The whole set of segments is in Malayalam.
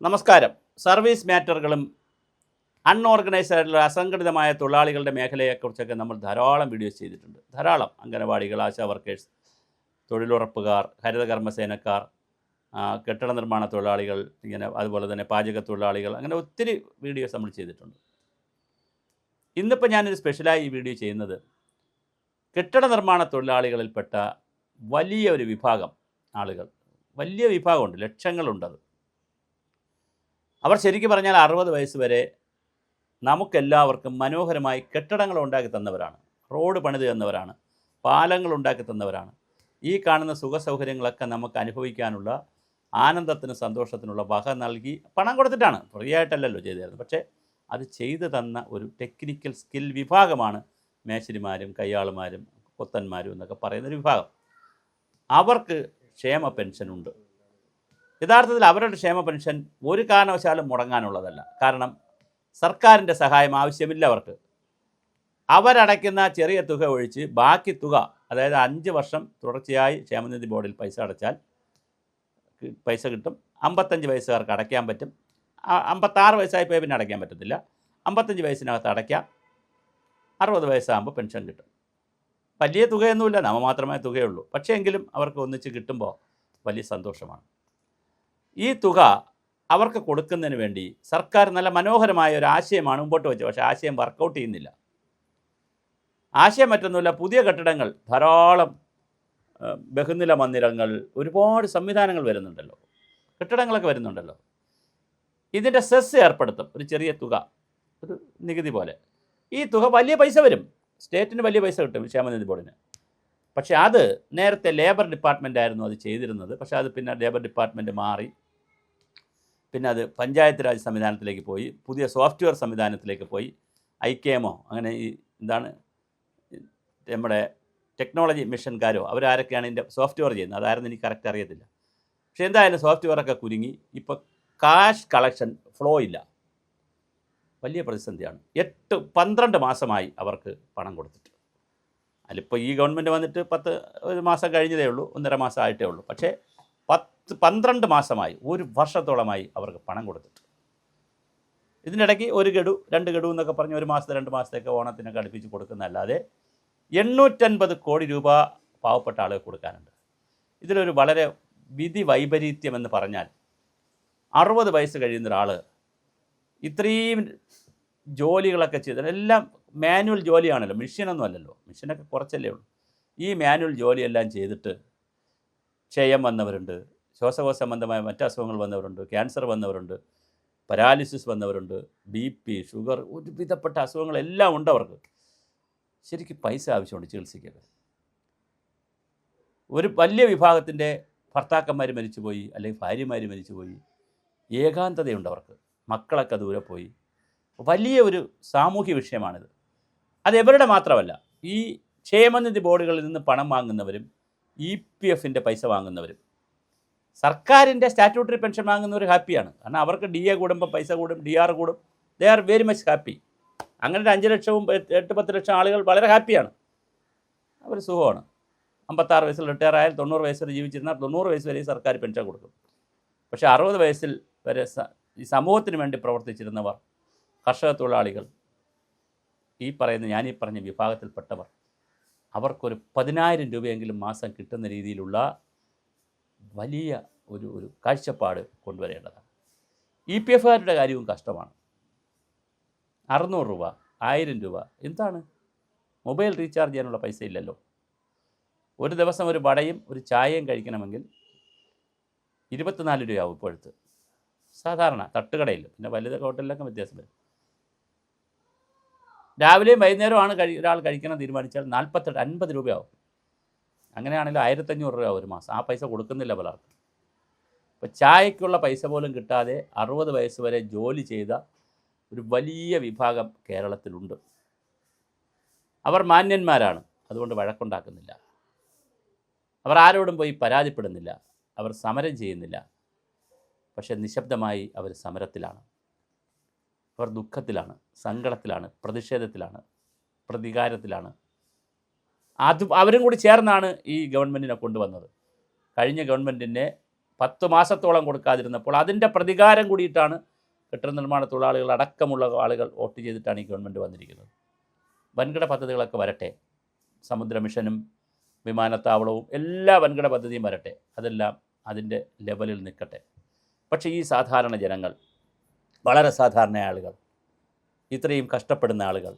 നമസ്കാരം. സർവീസ് മാറ്ററുകളും അൺഓർഗനൈസ്ഡ് ആയിട്ടുള്ള അസംഘടിതമായ തൊഴിലാളികളുടെ മേഖലയെക്കുറിച്ചൊക്കെ നമ്മൾ ധാരാളം വീഡിയോസ് ചെയ്തിട്ടുണ്ട്. ധാരാളം അംഗനവാടികൾ, ആശാ വർക്കേഴ്സ്, തൊഴിലുറപ്പുകാർ, ഹരിതകർമ്മസേനക്കാർ, കെട്ടിട നിർമ്മാണ തൊഴിലാളികൾ, ഇങ്ങനെ അതുപോലെ തന്നെ പാചക തൊഴിലാളികൾ, അങ്ങനെ ഒത്തിരി വീഡിയോസ് നമ്മൾ ചെയ്തിട്ടുണ്ട്. ഇന്നിപ്പോൾ ഞാനൊരു സ്പെഷ്യലായി ഈ വീഡിയോ ചെയ്യുന്നത് കെട്ടിട നിർമ്മാണ തൊഴിലാളികളിൽപ്പെട്ട വലിയ ഒരു വിഭാഗം ആളുകൾ, വലിയ വിഭാഗമുണ്ട്, ലക്ഷങ്ങളുണ്ടത്. അവർ ശരിക്കും പറഞ്ഞാൽ 60 വയസ്സ് വരെ നമുക്കെല്ലാവർക്കും മനോഹരമായി കെട്ടിടങ്ങൾ ഉണ്ടാക്കി തന്നവരാണ്, റോഡ് പണിത് തന്നവരാണ്, പാലങ്ങൾ ഉണ്ടാക്കി തന്നവരാണ്. ഈ കാണുന്ന സുഖസൗകര്യങ്ങളൊക്കെ നമുക്ക് അനുഭവിക്കാനുള്ള ആനന്ദത്തിനും സന്തോഷത്തിനുള്ള വക നൽകി പണം കൊടുത്തിട്ടാണ്, ഫ്രീ ആയിട്ടല്ലല്ലോ ചെയ്തു തരുന്നത്. പക്ഷേ അത് ചെയ്തു തന്ന ഒരു ടെക്നിക്കൽ സ്കിൽ വിഭാഗമാണ് മേശരിമാരും കയ്യാളുമാരും കൊത്തന്മാരും എന്നൊക്കെ പറയുന്നൊരു വിഭാഗം. അവർക്ക് ക്ഷേമ പെൻഷനുണ്ട്. യഥാർത്ഥത്തിൽ അവരുടെ ക്ഷേമ പെൻഷൻ ഒരു കാരണവശാലും മുടങ്ങാനുള്ളതല്ല. കാരണം സർക്കാരിൻ്റെ സഹായം ആവശ്യമില്ല അവർക്ക്. അവരടയ്ക്കുന്ന ചെറിയ തുക ഒഴിച്ച് ബാക്കി തുക, അതായത് 5 വർഷം തുടർച്ചയായി ക്ഷേമനിധി ബോർഡിൽ പൈസ അടച്ചാൽ പൈസ കിട്ടും. 55 വയസ്സുകാർക്ക് അടയ്ക്കാൻ പറ്റും. 56 വയസ്സായപ്പോൾ പിന്നെ അടയ്ക്കാൻ പറ്റത്തില്ല. 55 വയസ്സിനകത്ത് അടയ്ക്കാം. 60 വയസ്സാകുമ്പോൾ പെൻഷൻ കിട്ടും. വലിയ തുകയൊന്നുമില്ല, നാമമാത്രമായ തുകയുള്ളൂ. പക്ഷേ എങ്കിലും അവർക്ക് ഒന്നിച്ച് കിട്ടുമ്പോൾ വലിയ സന്തോഷമാണ്. ഈ തുക അവർക്ക് കൊടുക്കുന്നതിന് വേണ്ടി സർക്കാർ നല്ല മനോഹരമായ ഒരു ആശയമാണ് മുമ്പോട്ട് വെച്ചത്. പക്ഷേ ആശയം വർക്കൗട്ട് ചെയ്യുന്നില്ല. ആശയം മറ്റൊന്നുമില്ല, പുതിയ കെട്ടിടങ്ങൾ, ധാരാളം ബഹുനില മന്ദിരങ്ങൾ, ഒരുപാട് സംവിധാനങ്ങൾ വരുന്നുണ്ടല്ലോ, കെട്ടിടങ്ങളൊക്കെ വരുന്നുണ്ടല്ലോ. ഇതിൻ്റെ സെസ് ഏർപ്പെടുത്തും, ഒരു ചെറിയ തുക, ഒരു നികുതി പോലെ. ഈ തുക വലിയ പൈസ വരും, സ്റ്റേറ്റിന് വലിയ പൈസ കിട്ടും ക്ഷേമനിധി ബോർഡിന്. പക്ഷേ അത് നേരത്തെ ലേബർ ഡിപ്പാർട്ട്മെൻ്റ് ആയിരുന്നു അത് ചെയ്തിരുന്നത്. പക്ഷേ അത് പിന്നെ ലേബർ ഡിപ്പാർട്ട്മെൻറ്റ് മാറി, പിന്നെ അത് പഞ്ചായത്ത് രാജ് സംവിധാനത്തിലേക്ക് പോയി, പുതിയ സോഫ്റ്റ്വെയർ സംവിധാനത്തിലേക്ക് പോയി. ഐക്കേമോ അങ്ങനെ ഈ എന്താണ് നമ്മുടെ ടെക്നോളജി മിഷൻകാരോ അവരാരൊക്കെയാണ് ഇതിൻ്റെ സോഫ്റ്റ്വെയർ ചെയ്യുന്നത്, അതായിരുന്നു എനിക്ക് കറക്റ്റ് അറിയത്തില്ല. പക്ഷേ എന്തായാലും സോഫ്റ്റ്വെയറൊക്കെ കുരുങ്ങി. ഇപ്പോൾ കാഷ് കളക്ഷൻ ഫ്ലോ ഇല്ല, വലിയ പ്രതിസന്ധിയാണ്. 12 മാസമായി അവർക്ക് പണം കൊടുത്തിട്ട്. അതിലിപ്പോൾ ഈ ഗവൺമെൻറ് വന്നിട്ട് 1 മാസം കഴിഞ്ഞതേ ഉള്ളൂ, 1.5 മാസം ആയിട്ടേ ഉള്ളൂ. പക്ഷേ 12 മാസമായി, 1 വർഷത്തോളമായി അവർക്ക് പണം കൊടുത്തിട്ട്. ഇതിനിടയ്ക്ക് 1 ഗഡു 2 ഗഡു എന്നൊക്കെ പറഞ്ഞ് 1 മാസത്തെ 2 മാസത്തേക്ക് ഓണത്തിനൊക്കെ അടുപ്പിച്ച് കൊടുക്കുന്നതല്ലാതെ 850 കോടി രൂപ പാവപ്പെട്ട ആളുകൾ കൊടുക്കാനുണ്ട്. ഇതിലൊരു വളരെ വിധി വൈപരീത്യം എന്ന് പറഞ്ഞാൽ, 60 വയസ്സ് കഴിയുന്ന ഒരാൾ ഇത്രയും ജോലികളൊക്കെ ചെയ്ത്, എല്ലാം മാനുവൽ ജോലിയാണല്ലോ, മെഷീനൊന്നും അല്ലല്ലോ, മെഷീനൊക്കെ കുറച്ചല്ലേ ഉള്ളൂ. ഈ മാനുവൽ ജോലിയെല്ലാം ചെയ്തിട്ട് ക്ഷയം വന്നവരുണ്ട്, ശ്വാസകോശ സംബന്ധമായ മറ്റ് അസുഖങ്ങൾ വന്നവരുണ്ട്, ക്യാൻസർ വന്നവരുണ്ട്, പരാലിസിസ് വന്നവരുണ്ട്, BP, ഷുഗർ, ഒരുവിധപ്പെട്ട അസുഖങ്ങളെല്ലാം ഉണ്ട് അവർക്ക്. ശരിക്കും പൈസ ആവശ്യമുണ്ട് ചികിത്സിക്കൊക്കെ. ഒരു വലിയ വിഭാഗത്തിൻ്റെ ഭർത്താക്കന്മാർ മരിച്ചുപോയി, അല്ലെങ്കിൽ ഭാര്യമാർ മരിച്ചുപോയി, ഏകാന്തതയുണ്ട് അവർക്ക്, മക്കളൊക്കെ ദൂരെ പോയി. വലിയ ഒരു സാമൂഹ്യ വിഷയമാണിത്. അത് എവരുടെ മാത്രമല്ല, ഈ ക്ഷേമനിധി ബോർഡുകളിൽ നിന്ന് പണം വാങ്ങുന്നവരും EPF പൈസ വാങ്ങുന്നവരും, സർക്കാരിൻ്റെ സ്റ്റാറ്റ്യൂട്ടറി പെൻഷൻ വാങ്ങുന്നവർ ഹാപ്പിയാണ്. കാരണം അവർക്ക് DA കൂടുമ്പോൾ പൈസ കൂടും, DR കൂടും, they are very much happy. അങ്ങനെ 5 ലക്ഷവും 8-10 ലക്ഷം ആളുകൾ വളരെ ഹാപ്പിയാണ്, അവർ സുഖമാണ്. 56 വയസ്സിൽ റിട്ടയർ ആയാൽ 90 വയസ്സ് വരെ ജീവിച്ചിരുന്നാൽ 90 വയസ്സ് വരെ സർക്കാർ പെൻഷൻ കൊടുക്കും. പക്ഷേ 60 വയസ്സിൽ വരെ ഈ സമൂഹത്തിന് വേണ്ടി പ്രവർത്തിച്ചിരുന്നവർ, കർഷക തൊഴിലാളികൾ, ഞാൻ ഈ പറഞ്ഞ വിഭാഗത്തിൽപ്പെട്ടവർ, അവർക്കൊരു 10,000 രൂപയെങ്കിലും മാസം കിട്ടുന്ന രീതിയിലുള്ള വലിയ ഒരു കാഴ്ചപ്പാട് കൊണ്ടുവരേണ്ടതാണ്. EPFകാരുടെ കാര്യവും കഷ്ടമാണ്. 600 രൂപ, 1000 രൂപ, എന്താണ്? മൊബൈൽ റീചാർജ് ചെയ്യാനുള്ള പൈസ ഇല്ലല്ലോ. ഒരു ദിവസം ഒരു വടയും ഒരു ചായയും കഴിക്കണമെങ്കിൽ 24 രൂപയാവും ഇപ്പോഴത്തെ സാധാരണ തട്ടുകടയിൽ. പിന്നെ വലുത് ഹോട്ടലിലൊക്കെ വ്യത്യാസം വരും. രാവിലെയും വൈകുന്നേരമാണ് ഒരാൾ കഴിക്കണം തീരുമാനിച്ചാൽ 48-50 രൂപയാവും. അങ്ങനെയാണെങ്കിൽ 1500 രൂപ ഒരു മാസം. ആ പൈസ കൊടുക്കുന്നില്ല പലർക്കും. ഇപ്പോൾ ചായക്കുള്ള പൈസ പോലും കിട്ടാതെ 60 വയസ്സ് വരെ ജോലി ചെയ്ത ഒരു വലിയ വിഭാഗം കേരളത്തിലുണ്ട്. അവർ മാന്യന്മാരാണ്, അതുകൊണ്ട് വഴക്കുണ്ടാക്കുന്നില്ല. അവർ ആരോടും പോയി പരാതിപ്പെടുന്നില്ല, അവർ സമരം ചെയ്യുന്നില്ല. പക്ഷേ നിശബ്ദമായി അവർ സമരത്തിലാണ്, അവർ ദുഃഖത്തിലാണ്, സങ്കടത്തിലാണ്, പ്രതിഷേധത്തിലാണ്, പ്രതികാരത്തിലാണ്. അവരും കൂടി ചേർന്നാണ് ഈ ഗവൺമെൻറ്റിനെ കൊണ്ടുവന്നത്. കഴിഞ്ഞ ഗവൺമെൻറ്റിനെ 10 മാസത്തോളം കൊടുക്കാതിരുന്നപ്പോൾ അതിൻ്റെ പ്രതികാരം കൂടിയിട്ടാണ് കെട്ടിട നിർമ്മാണ തൊഴിലാളികൾ അടക്കമുള്ള ആളുകൾ വോട്ട് ചെയ്തിട്ടാണ് ഈ ഗവൺമെൻറ് വന്നിരിക്കുന്നത്. വൻകിട പദ്ധതികളൊക്കെ വരട്ടെ, സമുദ്ര മിഷനും വിമാനത്താവളവും എല്ലാ വൻകിട പദ്ധതിയും വരട്ടെ, അതെല്ലാം അതിൻ്റെ ലെവലിൽ നിൽക്കട്ടെ. പക്ഷേ ഈ സാധാരണ ജനങ്ങൾ, വളരെ സാധാരണ ആളുകൾ, ഇത്രയും കഷ്ടപ്പെടുന്ന ആളുകൾ,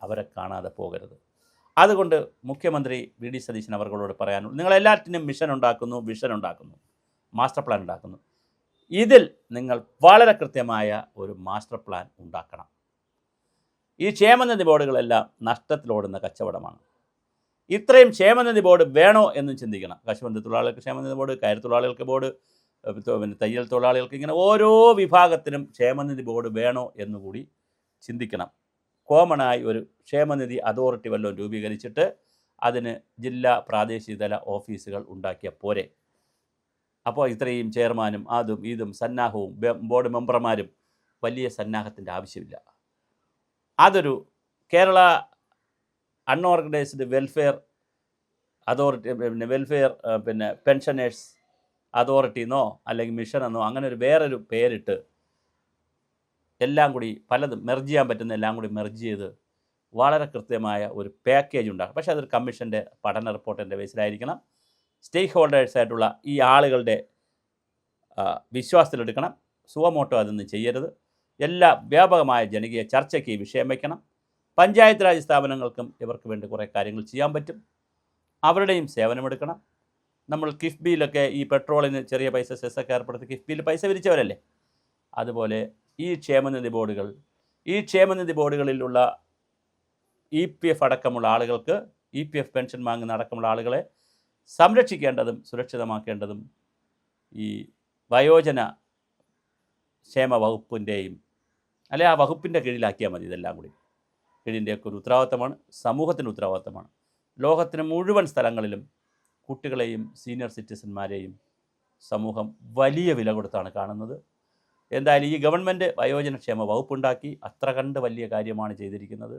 അവരെ കാണാതെ പോകരുത്. അതുകൊണ്ട് മുഖ്യമന്ത്രി വി ഡി സതീശൻ അവർകളോട് പറയാനുള്ളൂ, നിങ്ങളെല്ലാറ്റിനും മിഷൻ ഉണ്ടാക്കുന്നു, വിഷൻ ഉണ്ടാക്കുന്നു, മാസ്റ്റർ പ്ലാൻ ഉണ്ടാക്കുന്നു. ഇതിൽ നിങ്ങൾ വളരെ കൃത്യമായ ഒരു മാസ്റ്റർ പ്ലാൻ ഉണ്ടാക്കണം. ഈ ക്ഷേമനിധി ബോർഡുകളെല്ലാം നഷ്ടത്തിലോടുന്ന കച്ചവടമാണ്. ഇത്രയും ക്ഷേമനിധി ബോർഡ് വേണോ എന്നും ചിന്തിക്കണം. കശുവണ്ടി തൊഴിലാളികൾക്ക് ക്ഷേമനിധി ബോർഡ്, കയർ തൊഴിലാളികൾക്ക് ബോർഡ്, പിന്നെ തയ്യൽ തൊഴിലാളികൾക്ക്, ഇങ്ങനെ ഓരോ വിഭാഗത്തിനും ക്ഷേമനിധി ബോർഡ് വേണോ എന്നുകൂടി ചിന്തിക്കണം. കോമണായി ഒരു ക്ഷേമനിധി അതോറിറ്റി വല്ലതും രൂപീകരിച്ചിട്ട് അതിന് ജില്ലാ പ്രാദേശിക തല ഓഫീസുകൾ ഉണ്ടാക്കിയ പോരെ. അപ്പോൾ ഇത്രയും ചെയർമാനും അതും ഇതും സന്നാഹവും ബോർഡ് മെമ്പർമാരും വലിയ സന്നാഹത്തിൻ്റെ ആവശ്യമില്ല. അതൊരു കേരള അൺഓർഗനൈസ്ഡ് വെൽഫെയർ അതോറിറ്റി, പിന്നെ പെൻഷനേഴ്സ് അതോറിറ്റി എന്നോ അല്ലെങ്കിൽ മിഷൻ എന്നോ അങ്ങനെ ഒരു വേറൊരു പേരിട്ട് എല്ലാം കൂടി പലതും മെർജ് ചെയ്യാൻ പറ്റുന്ന എല്ലാം കൂടി മെർജ് ചെയ്ത് വളരെ കൃത്യമായ ഒരു പാക്കേജ് ഉണ്ടാകും. പക്ഷേ അതൊരു കമ്മീഷൻ്റെ പഠന റിപ്പോർട്ടിൻ്റെ ബേസിലായിരിക്കണം. സ്റ്റേക്ക് ഹോൾഡേഴ്സായിട്ടുള്ള ഈ ആളുകളുടെ വിശ്വാസത്തിലെടുക്കണം. സുവമോട്ടോ അതൊന്നും ചെയ്യരുത്. എല്ലാ വ്യാപകമായ ജനകീയ ചർച്ചയ്ക്ക് ഈ വിഷയം വയ്ക്കണം. പഞ്ചായത്ത് രാജ് സ്ഥാപനങ്ങൾക്കും ഇവർക്ക് വേണ്ടി കുറേ കാര്യങ്ങൾ ചെയ്യാൻ പറ്റും. അവരുടെയും സേവനമെടുക്കണം. നമ്മൾ കിഫ്ബിയിലൊക്കെ ഈ പെട്രോളിന് ചെറിയ പൈസ സെസ്സൊക്കെ ഏർപ്പെടുത്തി കിഫ്ബിയിൽ പൈസ വിരിച്ചവരല്ലേ. അതുപോലെ ഈ ക്ഷേമനിധി ബോർഡുകളിലുള്ള EPF അടക്കമുള്ള ആളുകൾക്ക്, EPF പെൻഷൻ വാങ്ങുന്ന അടക്കമുള്ള ആളുകളെ സംരക്ഷിക്കേണ്ടതും സുരക്ഷിതമാക്കേണ്ടതും ഈ വയോജന ക്ഷേമ വകുപ്പിൻ്റെയും അല്ലെ ആ വകുപ്പിൻ്റെ കീഴിലാക്കിയാൽ മതി. ഇതെല്ലാം കൂടി കീഴിൻ്റെയൊക്കെ ഒരു ഉത്തരവാദിത്തമാണ്, സമൂഹത്തിൻ്റെ ഉത്തരവാദിത്തമാണ്. ലോകത്തിന് മുഴുവൻ സ്ഥലങ്ങളിലും കുട്ടികളെയും സീനിയർ സിറ്റിസന്മാരെയും സമൂഹം വലിയ വില കൊടുത്താണ് കാണുന്നത്. എന്തായാലും ഈ ഗവൺമെൻറ് വയോജനക്ഷേമ വകുപ്പുണ്ടാക്കി, അത്ര കണ്ട് വലിയ കാര്യമാണ് ചെയ്തിരിക്കുന്നത്.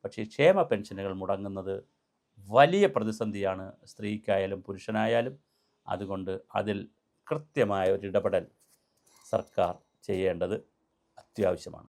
പക്ഷേ ക്ഷേമ പെൻഷനുകൾ മുടങ്ങുന്നത് വലിയ പ്രതിസന്ധിയാണ് സ്ത്രീക്കായാലും പുരുഷനായാലും. അതുകൊണ്ട് അതിൽ കൃത്യമായ ഒരു ഇടപെടൽ സർക്കാർ ചെയ്യേണ്ടത് അത്യാവശ്യമാണ്.